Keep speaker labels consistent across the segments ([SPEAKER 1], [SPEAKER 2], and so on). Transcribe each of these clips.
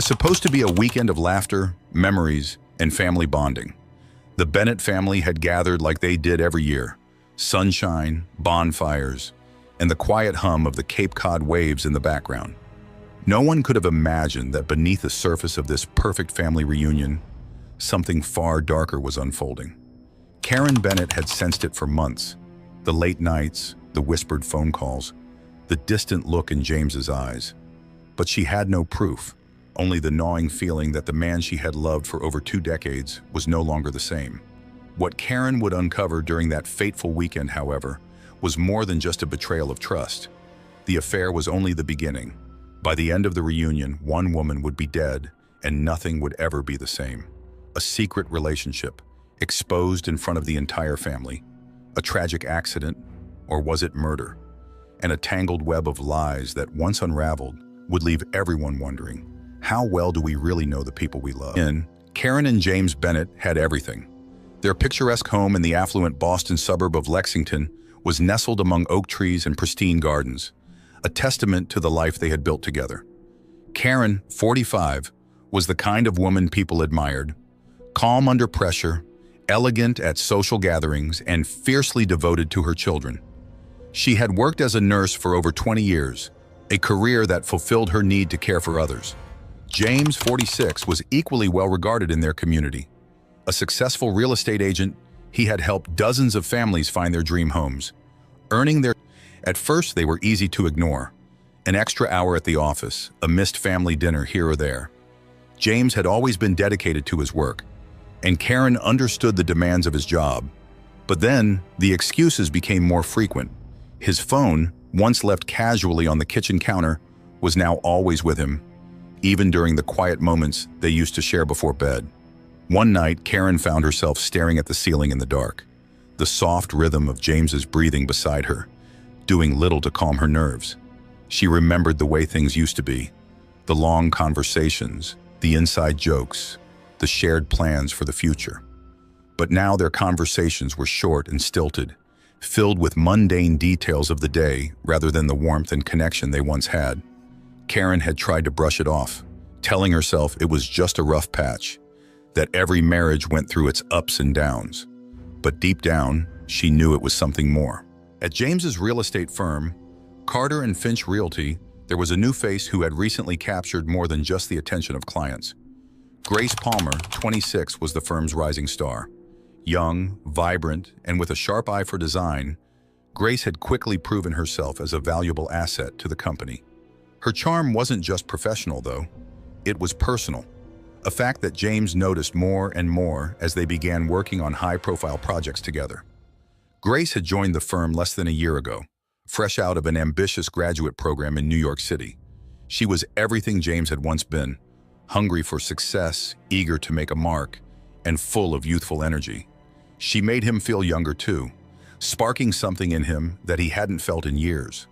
[SPEAKER 1] It's supposed to be a weekend of laughter, memories, and family bonding. The Bennett family had gathered like they did every year. Sunshine, bonfires, and the quiet hum of the Cape Cod waves in the background. No one could have imagined that beneath the surface of this perfect family reunion, something far darker was unfolding. Karen Bennett had sensed it for months. The late nights, the whispered phone calls, the distant look in James's eyes. But she had no proof, only the gnawing feeling that the man she had loved for over 2 decades was no longer the same. What Karen would uncover during that fateful weekend, however, was more than just a betrayal of trust. The affair was only the beginning. By the end of the reunion, one woman would be dead, and nothing would ever be the same. A secret relationship, exposed in front of the entire family. A tragic accident, or was it murder? And a tangled web of lies that, once unraveled, would leave everyone wondering, how well do we really know the people we love? Karen and James Bennett had everything. Their picturesque home in the affluent Boston suburb of Lexington was nestled among oak trees and pristine gardens, a testament to the life they had built together. Karen, 45, was the kind of woman people admired, calm under pressure, elegant at social gatherings, and fiercely devoted to her children. She had worked as a nurse for over 20 years, a career that fulfilled her need to care for others. James, 46, was equally well regarded in their community. A successful real estate agent, he had helped dozens of families find their dream homes, earning their... At first, they were easy to ignore. An extra hour at the office, a missed family dinner here or there. James had always been dedicated to his work, and Karen understood the demands of his job. But then, the excuses became more frequent. His phone, once left casually on the kitchen counter, was now always with him, even during the quiet moments they used to share before bed. One night, Karen found herself staring at the ceiling in the dark, the soft rhythm of James's breathing beside her, doing little to calm her nerves. She remembered the way things used to be, the long conversations, the inside jokes, the shared plans for the future. But now their conversations were short and stilted, filled with mundane details of the day rather than the warmth and connection they once had. Karen had tried to brush it off, telling herself it was just a rough patch, that every marriage went through its ups and downs. But deep down, she knew it was something more. At James's real estate firm, Carter and Finch Realty, there was a new face who had recently captured more than just the attention of clients. Grace Palmer, 26, was the firm's rising star. Young, vibrant, and with a sharp eye for design, Grace had quickly proven herself as a valuable asset to the company. Her charm wasn't just professional, though. It was personal, a fact that James noticed more and more as they began working on high-profile projects together. Grace had joined the firm less than a year ago, fresh out of an ambitious graduate program in New York City. She was everything James had once been, hungry for success, eager to make a mark, and full of youthful energy. She made him feel younger too, sparking something in him that he hadn't felt in years.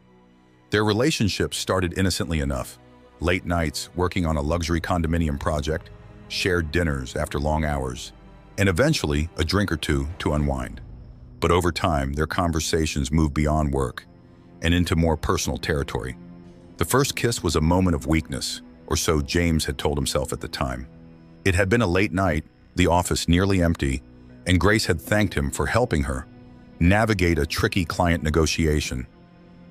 [SPEAKER 1] Their relationship started innocently enough. Late nights working on a luxury condominium project, shared dinners after long hours, and eventually a drink or two to unwind. But over time, their conversations moved beyond work and into more personal territory. The first kiss was a moment of weakness, or so James had told himself at the time. It had been a late night, the office nearly empty, and Grace had thanked him for helping her navigate a tricky client negotiation.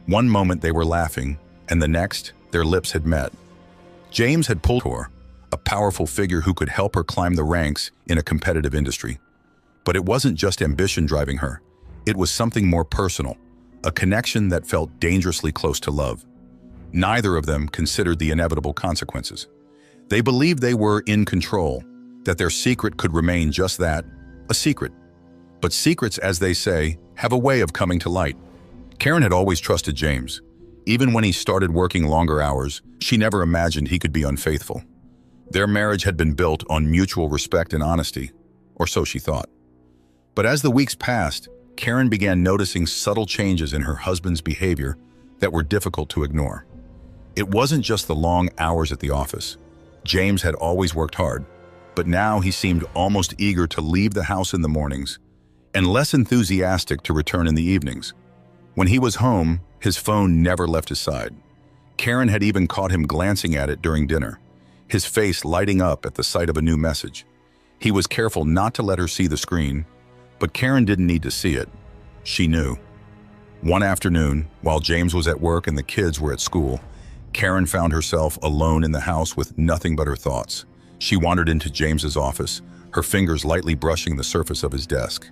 [SPEAKER 1] One moment they were laughing, and the next, their lips had met. James had pulled her, a powerful figure who could help her climb the ranks in a competitive industry. But it wasn't just ambition driving her. It was something more personal, a connection that felt dangerously close to love. Neither of them considered the inevitable consequences. They believed they were in control, that their secret could remain just that, a secret. But secrets, as they say, have a way of coming to light. Karen had always trusted James. Even when he started working longer hours, she never imagined he could be unfaithful. Their marriage had been built on mutual respect and honesty, or so she thought. But as the weeks passed, Karen began noticing subtle changes in her husband's behavior that were difficult to ignore. It wasn't just the long hours at the office. James had always worked hard, but now he seemed almost eager to leave the house in the mornings and less enthusiastic to return in the evenings. When he was home, his phone never left his side. Karen had even caught him glancing at it during dinner, his face lighting up at the sight of a new message. He was careful not to let her see the screen, but Karen didn't need to see it. She knew. One afternoon, while James was at work and the kids were at school, Karen found herself alone in the house with nothing but her thoughts. She wandered into James's office, her fingers lightly brushing the surface of his desk.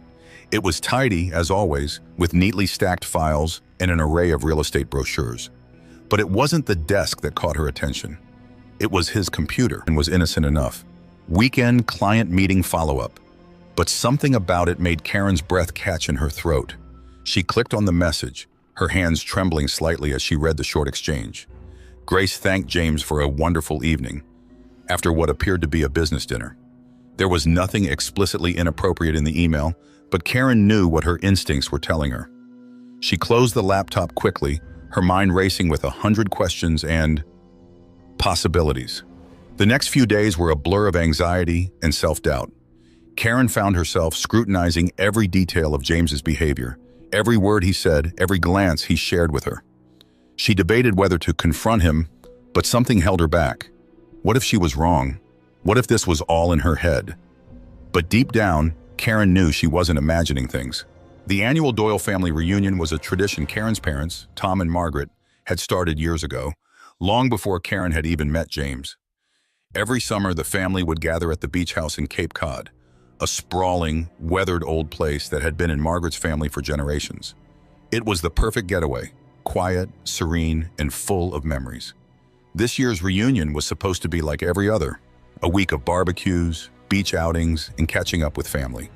[SPEAKER 1] It was tidy, as always, with neatly stacked files and an array of real estate brochures. But it wasn't the desk that caught her attention. It was his computer, and was innocent enough. Weekend client meeting follow-up. But something about it made Karen's breath catch in her throat. She clicked on the message, her hands trembling slightly as she read the short exchange. Grace thanked James for a wonderful evening, after what appeared to be a business dinner. There was nothing explicitly inappropriate in the email, but Karen knew what her instincts were telling her. She closed the laptop quickly, her mind racing with 100 questions and possibilities. The next few days were a blur of anxiety and self-doubt. Karen found herself scrutinizing every detail of James's behavior, every word he said, every glance he shared with her. She debated whether to confront him, but something held her back. What if she was wrong? What if this was all in her head? But deep down, Karen knew she wasn't imagining things. The annual Doyle family reunion was a tradition Karen's parents, Tom and Margaret, had started years ago, long before Karen had even met James. Every summer, the family would gather at the beach house in Cape Cod, a sprawling, weathered old place that had been in Margaret's family for generations. It was the perfect getaway, quiet, serene, and full of memories. This year's reunion was supposed to be like every other, a week of barbecues, beach outings, and catching up with family.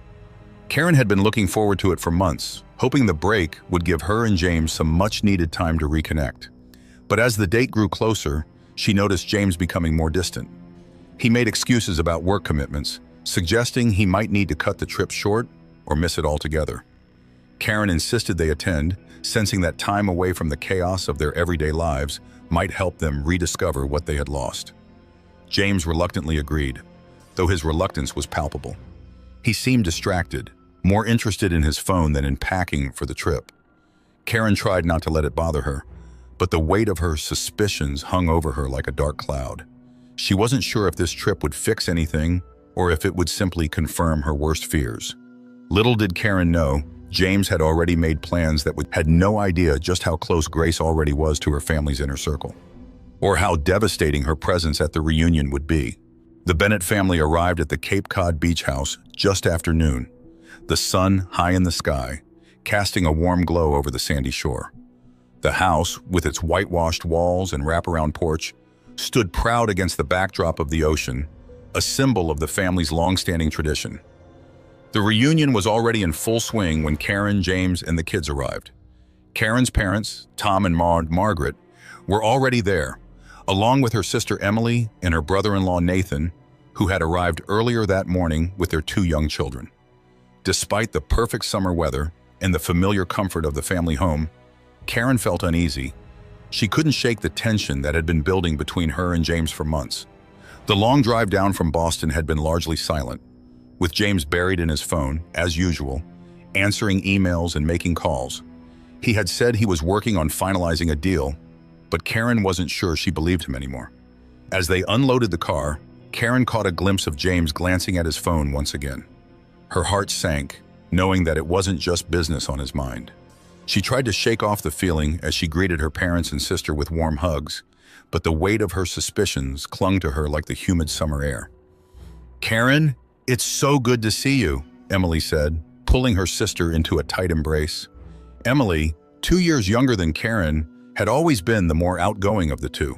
[SPEAKER 1] Karen had been looking forward to it for months, hoping the break would give her and James some much-needed time to reconnect. But as the date grew closer, she noticed James becoming more distant. He made excuses about work commitments, suggesting he might need to cut the trip short or miss it altogether. Karen insisted they attend, sensing that time away from the chaos of their everyday lives might help them rediscover what they had lost. James reluctantly agreed, though his reluctance was palpable. He seemed distracted, more interested in his phone than in packing for the trip. Karen tried not to let it bother her, but the weight of her suspicions hung over her like a dark cloud. She wasn't sure if this trip would fix anything or if it would simply confirm her worst fears. Little did Karen know, James had already made plans that had no idea just how close Grace already was to her family's inner circle, or how devastating her presence at the reunion would be. The Bennett family arrived at the Cape Cod beach house just after noon, the sun high in the sky, casting a warm glow over the sandy shore. The house, with its whitewashed walls and wraparound porch, stood proud against the backdrop of the ocean, a symbol of the family's long-standing tradition. The reunion was already in full swing when Karen, James, and the kids arrived. Karen's parents, Tom and Margaret, were already there, along with her sister Emily and her brother-in-law Nathan, who had arrived earlier that morning with their 2 young children. Despite the perfect summer weather and the familiar comfort of the family home, Karen felt uneasy. She couldn't shake the tension that had been building between her and James for months. The long drive down from Boston had been largely silent, with James buried in his phone, as usual, answering emails and making calls. He had said he was working on finalizing a deal, but Karen wasn't sure she believed him anymore. As they unloaded the car, Karen caught a glimpse of James glancing at his phone once again. Her heart sank, knowing that it wasn't just business on his mind. She tried to shake off the feeling as she greeted her parents and sister with warm hugs, but the weight of her suspicions clung to her like the humid summer air. "Karen, it's so good to see you," Emily said, pulling her sister into a tight embrace. Emily, 2 years younger than Karen, had always been the more outgoing of the two.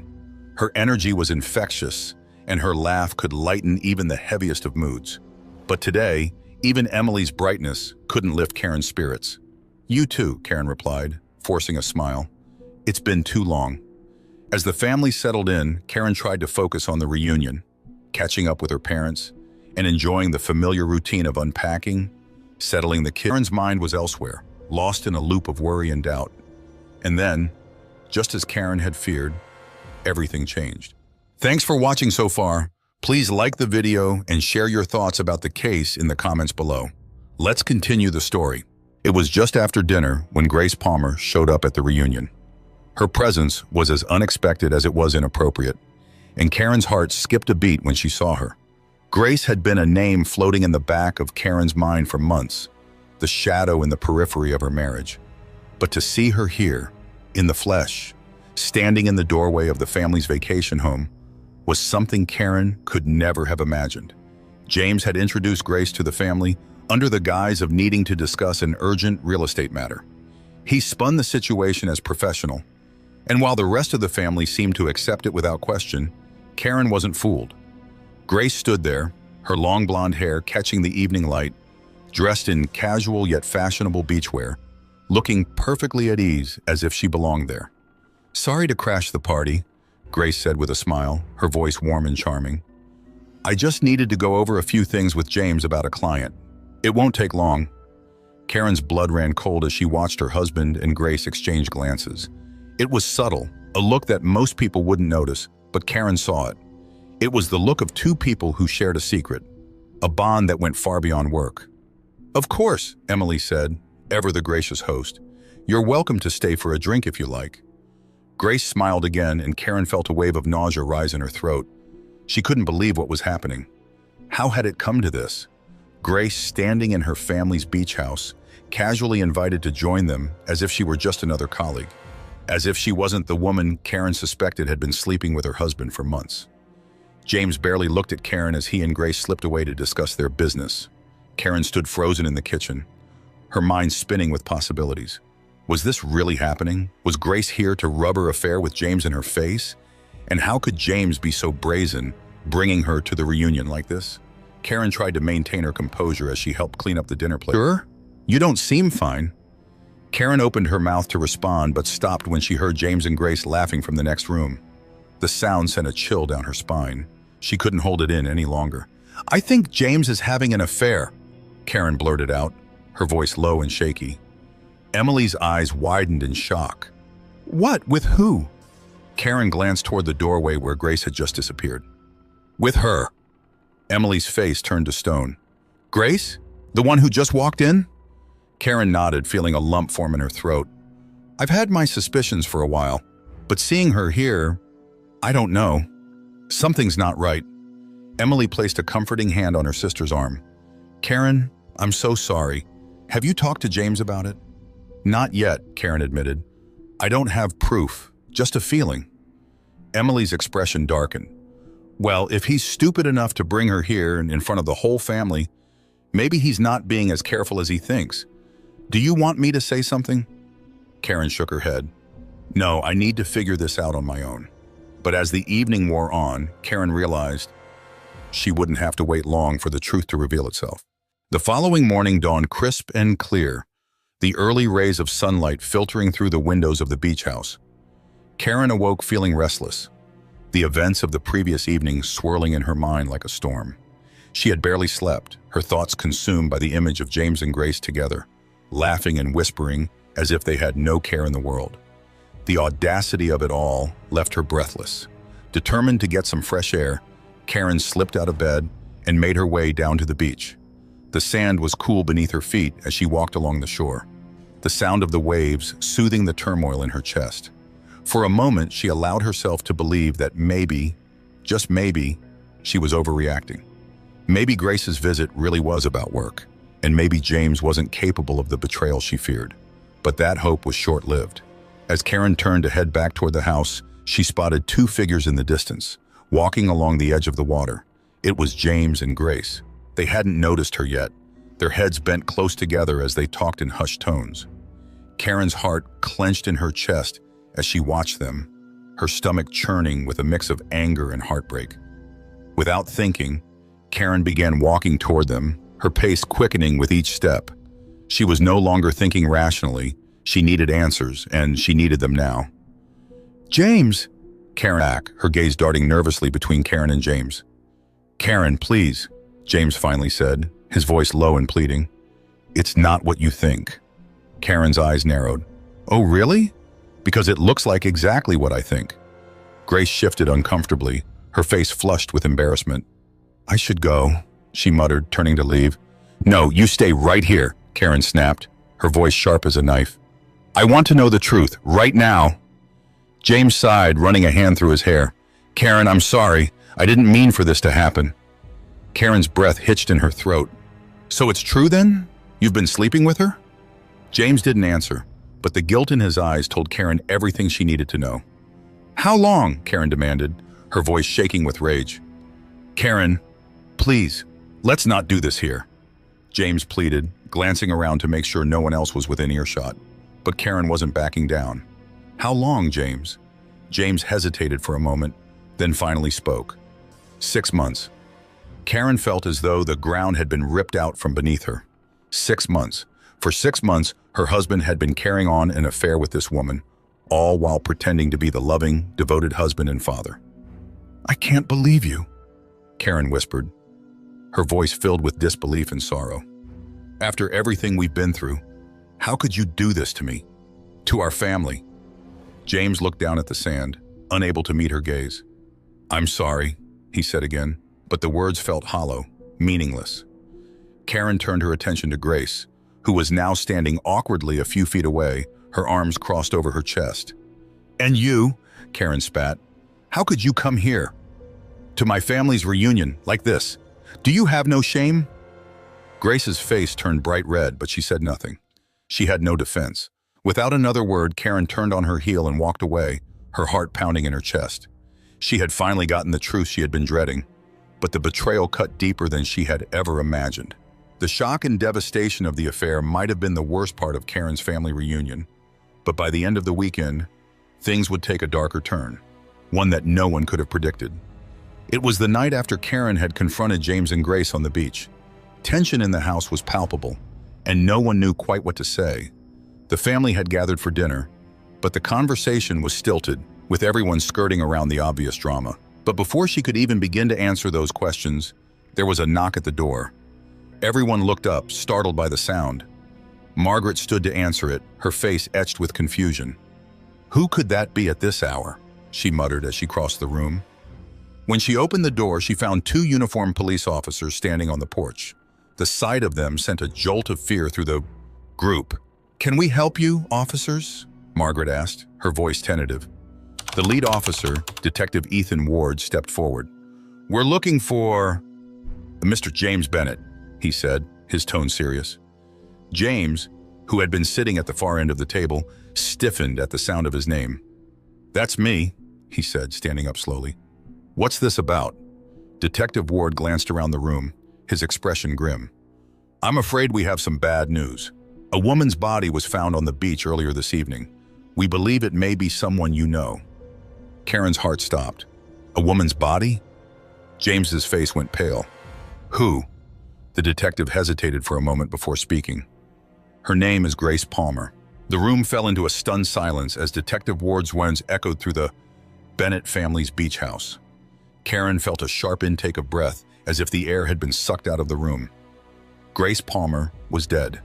[SPEAKER 1] Her energy was infectious, and her laugh could lighten even the heaviest of moods. But today, even Emily's brightness couldn't lift Karen's spirits. "You too," Karen replied, forcing a smile. "It's been too long." As the family settled in, Karen tried to focus on the reunion, catching up with her parents, and enjoying the familiar routine of unpacking, settling the kids. Karen's mind was elsewhere, lost in a loop of worry and doubt. And then, just as Karen had feared, everything changed. Thanks for watching so far. Please like the video and share your thoughts about the case in the comments below. Let's continue the story. It was just after dinner when Grace Palmer showed up at the reunion. Her presence was as unexpected as it was inappropriate. and Karen's heart skipped a beat when she saw her. Grace had been a name floating in the back of Karen's mind for months, the shadow in the periphery of her marriage. But to see her here, in the flesh, standing in the doorway of the family's vacation home, was something Karen could never have imagined. James had introduced Grace to the family under the guise of needing to discuss an urgent real estate matter. He spun the situation as professional, and while the rest of the family seemed to accept it without question, Karen wasn't fooled. Grace stood there, her long blonde hair catching the evening light, dressed in casual yet fashionable beachwear, looking perfectly at ease as if she belonged there. "Sorry to crash the party," Grace said with a smile, her voice warm and charming. "I just needed to go over a few things with James about a client. It won't take long." Karen's blood ran cold as she watched her husband and Grace exchange glances. It was subtle, a look that most people wouldn't notice, but Karen saw it. It was the look of two people who shared a secret, a bond that went far beyond work. "Of course," Emily said, ever the gracious host. "You're welcome to stay for a drink if you like." Grace smiled again, and Karen felt a wave of nausea rise in her throat. She couldn't believe what was happening. How had it come to this? Grace, standing in her family's beach house, casually invited to join them as if she were just another colleague, as if she wasn't the woman Karen suspected had been sleeping with her husband for months. James barely looked at Karen as he and Grace slipped away to discuss their business. Karen stood frozen in the kitchen, her mind spinning with possibilities. Was this really happening? Was Grace here to rub her affair with James in her face? And how could James be so brazen, bringing her to the reunion like this? Karen tried to maintain her composure as she helped clean up the dinner plate. "Sure? You don't seem fine." Karen opened her mouth to respond, but stopped when she heard James and Grace laughing from the next room. The sound sent a chill down her spine. She couldn't hold it in any longer. "I think James is having an affair," Karen blurted out, her voice low and shaky. Emily's eyes widened in shock. "What? With who?" Karen glanced toward the doorway where Grace had just disappeared. "With her." Emily's face turned to stone. "Grace? The one who just walked in?" Karen nodded, feeling a lump form in her throat. "I've had my suspicions for a while, but seeing her here, I don't know. Something's not right." Emily placed a comforting hand on her sister's arm. "Karen, I'm so sorry. Have you talked to James about it?" "Not yet," Karen admitted. "I don't have proof, just a feeling." Emily's expression darkened. "Well, if he's stupid enough to bring her here in front of the whole family, maybe he's not being as careful as he thinks. Do you want me to say something?" Karen shook her head. "No, I need to figure this out on my own." But as the evening wore on, Karen realized she wouldn't have to wait long for the truth to reveal itself. The following morning dawned crisp and clear, the early rays of sunlight filtering through the windows of the beach house. Karen awoke feeling restless, the events of the previous evening swirling in her mind like a storm. She had barely slept, her thoughts consumed by the image of James and Grace together, laughing and whispering as if they had no care in the world. The audacity of it all left her breathless. Determined to get some fresh air, Karen slipped out of bed and made her way down to the beach. The sand was cool beneath her feet as she walked along the shore, the sound of the waves soothing the turmoil in her chest. For a moment, she allowed herself to believe that maybe, just maybe, she was overreacting. Maybe Grace's visit really was about work, and maybe James wasn't capable of the betrayal she feared. But that hope was short-lived. As Karen turned to head back toward the house, she spotted two figures in the distance, walking along the edge of the water. It was James and Grace. They hadn't noticed her yet, their heads bent close together as they talked in hushed tones. Karen's heart clenched in her chest as she watched them, her stomach churning with a mix of anger and heartbreak. Without thinking, Karen began walking toward them, her pace quickening with each step. She was no longer thinking rationally. She needed answers, and she needed them now. "James!" Karen, her gaze darting nervously between Karen and James. "Karen, please," James finally said, his voice low and pleading. "It's not what you think." Karen's eyes narrowed. "Oh, really? Because it looks like exactly what I think." Grace shifted uncomfortably, her face flushed with embarrassment. "I should go," she muttered, turning to leave. "No, you stay right here," Karen snapped, her voice sharp as a knife. "I want to know the truth, right now." James sighed, running a hand through his hair. Karen, I'm sorry. I didn't mean for this to happen. Karen's breath hitched in her throat. So it's true then? You've been sleeping with her? James didn't answer, but the guilt in his eyes told Karen everything she needed to know. How long? Karen demanded, her voice shaking with rage. Karen, please, let's not do this here. James pleaded, glancing around to make sure no one else was within earshot. But Karen wasn't backing down. How long, James? James hesitated for a moment, then finally spoke. 6 months. Karen felt as though the ground had been ripped out from beneath her. 6 months. For 6 months, her husband had been carrying on an affair with this woman, all while pretending to be the loving, devoted husband and father. I can't believe you, Karen whispered, her voice filled with disbelief and sorrow. After everything we've been through, how could you do this to me? To our family? James looked down at the sand, unable to meet her gaze. I'm sorry, he said again, but the words felt hollow, meaningless. Karen turned her attention to Grace, who was now standing awkwardly a few feet away, her arms crossed over her chest. And you, Karen spat, how could you come here? To my family's reunion, like this? Do you have no shame? Grace's face turned bright red, but she said nothing. She had no defense. Without another word, Karen turned on her heel and walked away, her heart pounding in her chest. She had finally gotten the truth she had been dreading, but the betrayal cut deeper than she had ever imagined. The shock and devastation of the affair might have been the worst part of Karen's family reunion, but by the end of the weekend, things would take a darker turn, one that no one could have predicted. It was the night after Karen had confronted James and Grace on the beach. Tension in the house was palpable, and no one knew quite what to say. The family had gathered for dinner, but the conversation was stilted, with everyone skirting around the obvious drama. But before she could even begin to answer those questions, there was a knock at the door. Everyone looked up, startled by the sound. Margaret stood to answer it, her face etched with confusion. Who could that be at this hour? She muttered as she crossed the room. When she opened the door, she found 2 uniformed police officers standing on the porch. The sight of them sent a jolt of fear through the group. Can we help you, officers? Margaret asked, her voice tentative. The lead officer, Detective Ethan Ward, stepped forward. We're looking for Mr. James Bennett, he said, his tone serious. James, who had been sitting at the far end of the table, stiffened at the sound of his name. That's me, he said, standing up slowly. What's this about? Detective Ward glanced around the room, his expression grim. I'm afraid we have some bad news. A woman's body was found on the beach earlier this evening. We believe it may be someone you know. Karen's heart stopped. A woman's body? James's face went pale. Who? The detective hesitated for a moment before speaking. Her name is Grace Palmer. The room fell into a stunned silence as Detective Ward's words echoed through the Bennett family's beach house. Karen felt a sharp intake of breath, as if the air had been sucked out of the room. Grace Palmer was dead.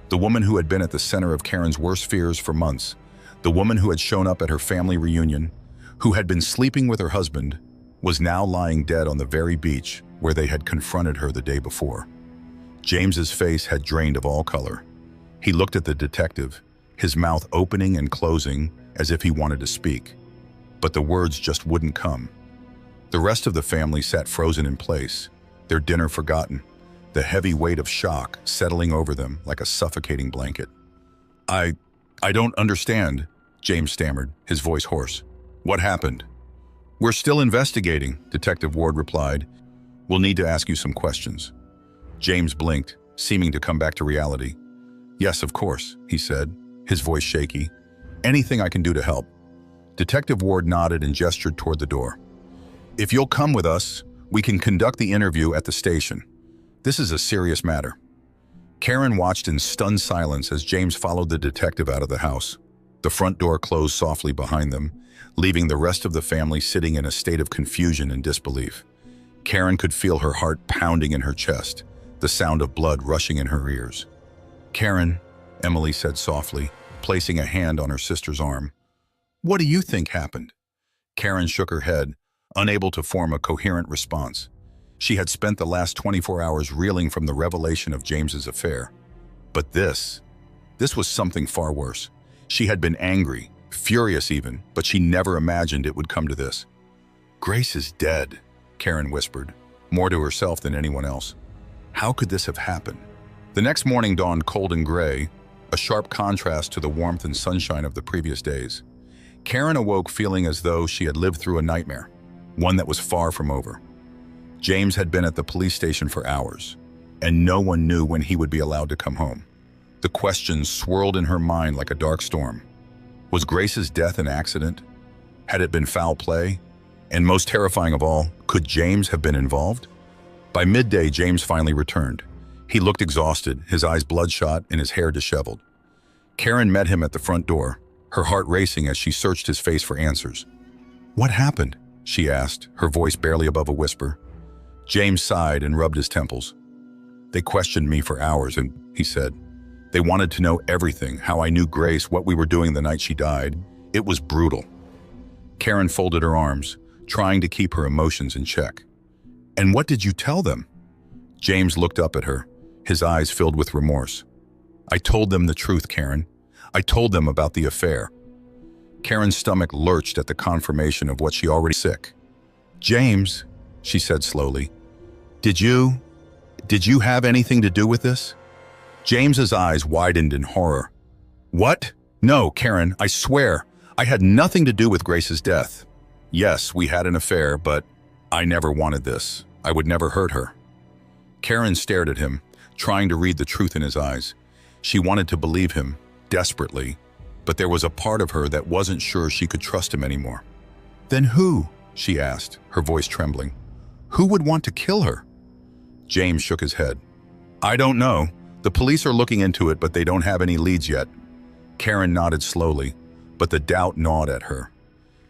[SPEAKER 1] The woman who had been at the center of Karen's worst fears for months. The woman who had shown up at her family reunion, who had been sleeping with her husband, was now lying dead on the very beach where they had confronted her the day before. James's face had drained of all color. He looked at the detective, his mouth opening and closing as if he wanted to speak. But the words just wouldn't come. The rest of the family sat frozen in place, their dinner forgotten, the heavy weight of shock settling over them like a suffocating blanket. I don't understand, James stammered, his voice hoarse. What happened? We're still investigating, Detective Ward replied. We'll need to ask you some questions. James blinked, seeming to come back to reality. Yes, of course, he said, his voice shaky. Anything I can do to help. Detective Ward nodded and gestured toward the door. If you'll come with us, we can conduct the interview at the station. This is a serious matter. Karen watched in stunned silence as James followed the detective out of the house. The front door closed softly behind them, leaving the rest of the family sitting in a state of confusion and disbelief. Karen could feel her heart pounding in her chest, the sound of blood rushing in her ears. Karen, Emily said softly, placing a hand on her sister's arm. What do you think happened? Karen shook her head, unable to form a coherent response. She had spent the last 24 hours reeling from the revelation of James's affair. But this was something far worse. She had been angry, furious even, but she never imagined it would come to this. Grace is dead, Karen whispered, more to herself than anyone else. How could this have happened? The next morning dawned cold and gray, a sharp contrast to the warmth and sunshine of the previous days. Karen awoke feeling as though she had lived through a nightmare, one that was far from over. James had been at the police station for hours, and no one knew when he would be allowed to come home. The questions swirled in her mind like a dark storm. Was Grace's death an accident? Had it been foul play? And most terrifying of all, could James have been involved? By midday, James finally returned. He looked exhausted, his eyes bloodshot and his hair disheveled. Karen met him at the front door, her heart racing as she searched his face for answers. "What happened?" she asked, her voice barely above a whisper. James sighed and rubbed his temples. "They questioned me for hours, and," he said, "they wanted to know everything, how I knew Grace, what we were doing the night she died. It was brutal." Karen folded her arms, trying to keep her emotions in check. "And what did you tell them?" James looked up at her, his eyes filled with remorse. "I told them the truth, Karen. I told them about the affair." Karen's stomach lurched at the confirmation of what she already sick. "James," she said slowly, Did you have anything to do with this?" James's eyes widened in horror. "What? No, Karen, I swear, I had nothing to do with Grace's death. Yes, we had an affair, but I never wanted this. I would never hurt her." Karen stared at him, trying to read the truth in his eyes. She wanted to believe him, desperately, but there was a part of her that wasn't sure she could trust him anymore. "Then who?" she asked, her voice trembling. "Who would want to kill her?" James shook his head. "I don't know. The police are looking into it, but they don't have any leads yet." Karen nodded slowly, but the doubt gnawed at her.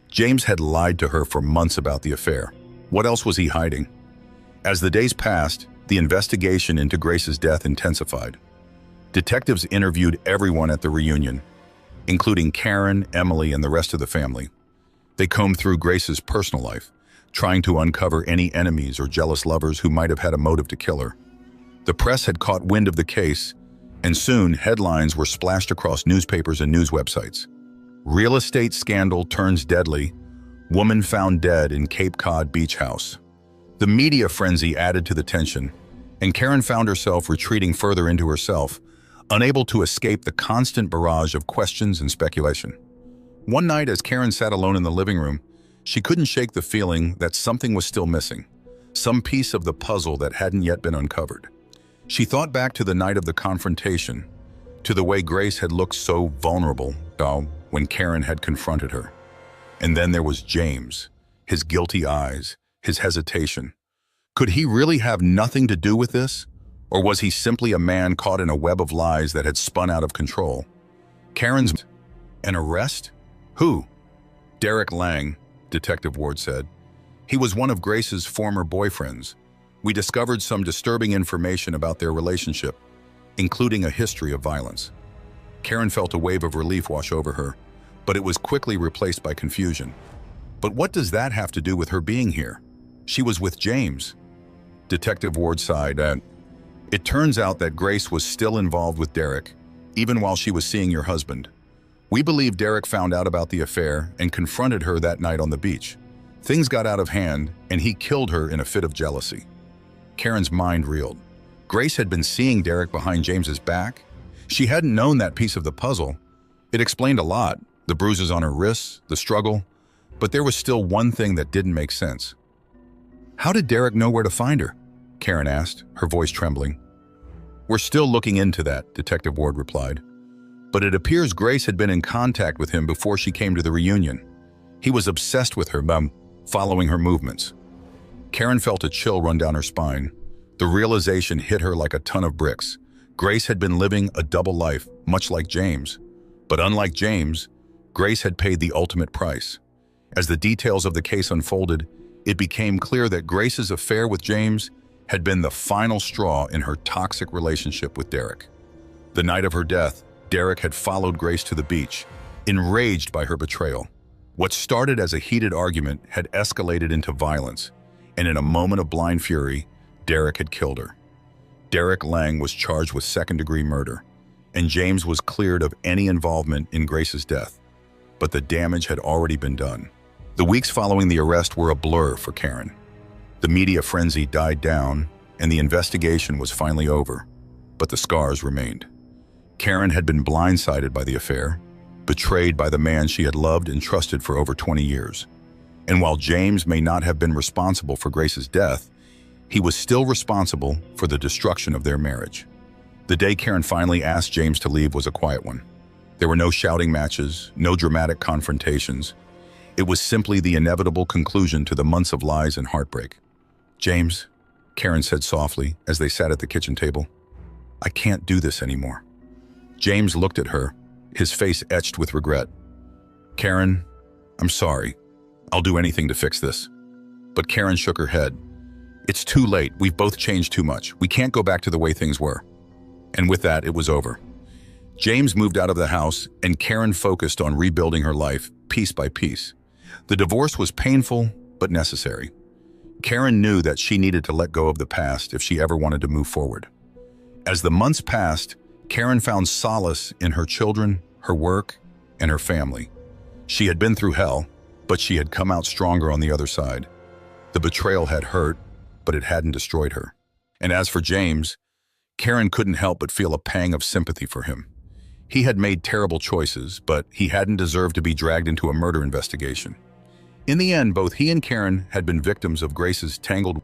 [SPEAKER 1] James had lied to her for months about the affair. What else was he hiding? As the days passed, the investigation into Grace's death intensified. Detectives interviewed everyone at the reunion, including Karen, Emily, and the rest of the family. They combed through Grace's personal life, trying to uncover any enemies or jealous lovers who might have had a motive to kill her. The press had caught wind of the case, and soon headlines were splashed across newspapers and news websites. "Real estate scandal turns deadly. Woman found dead in Cape Cod beach house." The media frenzy added to the tension, and Karen found herself retreating further into herself, unable to escape the constant barrage of questions and speculation. One night, as Karen sat alone in the living room, she couldn't shake the feeling that something was still missing, some piece of the puzzle that hadn't yet been uncovered. She thought back to the night of the confrontation, to the way Grace had looked so vulnerable when Karen had confronted her. And then there was James, his guilty eyes, his hesitation. Could he really have nothing to do with this? Or was he simply a man caught in a web of lies that had spun out of control? Karen's... An arrest? Who? Derek Lang, Detective Ward said. He was one of Grace's former boyfriends. We discovered some disturbing information about their relationship, including a history of violence. Karen felt a wave of relief wash over her, but it was quickly replaced by confusion. But what does that have to do with her being here? She was with James. Detective Ward sighed. It turns out that Grace was still involved with Derek, even while she was seeing your husband. We believe Derek found out about the affair and confronted her that night on the beach. Things got out of hand, and he killed her in a fit of jealousy. Karen's mind reeled. Grace had been seeing Derek behind James's back. She hadn't known that piece of the puzzle. It explained a lot, the bruises on her wrists, the struggle, but there was still one thing that didn't make sense. How did Derek know where to find her? Karen asked, her voice trembling. We're still looking into that, Detective Ward replied. But it appears Grace had been in contact with him before she came to the reunion. He was obsessed with her, following her movements. Karen felt a chill run down her spine. The realization hit her like a ton of bricks. Grace had been living a double life, much like James. But unlike James, Grace had paid the ultimate price. As the details of the case unfolded, it became clear that Grace's affair with James had been the final straw in her toxic relationship with Derek. The night of her death, Derek had followed Grace to the beach, enraged by her betrayal. What started as a heated argument had escalated into violence, and in a moment of blind fury, Derek had killed her. Derek Lang was charged with second-degree murder, and James was cleared of any involvement in Grace's death. But the damage had already been done. The weeks following the arrest were a blur for Karen. The media frenzy died down, and the investigation was finally over, but the scars remained. Karen had been blindsided by the affair, betrayed by the man she had loved and trusted for over 20 years. And while James may not have been responsible for Grace's death, he was still responsible for the destruction of their marriage. The day Karen finally asked James to leave was a quiet one. There were no shouting matches, no dramatic confrontations. It was simply the inevitable conclusion to the months of lies and heartbreak. "James," Karen said softly as they sat at the kitchen table, "I can't do this anymore." James looked at her, his face etched with regret. "Karen, I'm sorry. I'll do anything to fix this." But Karen shook her head. "It's too late. We've both changed too much. We can't go back to the way things were." And with that, it was over. James moved out of the house, and Karen focused on rebuilding her life piece by piece. The divorce was painful, but necessary. Karen knew that she needed to let go of the past if she ever wanted to move forward. As the months passed, Karen found solace in her children, her work, and her family. She had been through hell, but she had come out stronger on the other side. The betrayal had hurt, but it hadn't destroyed her. And as for James, Karen couldn't help but feel a pang of sympathy for him. He had made terrible choices, but he hadn't deserved to be dragged into a murder investigation. In the end, both he and Karen had been victims of Grace's tangled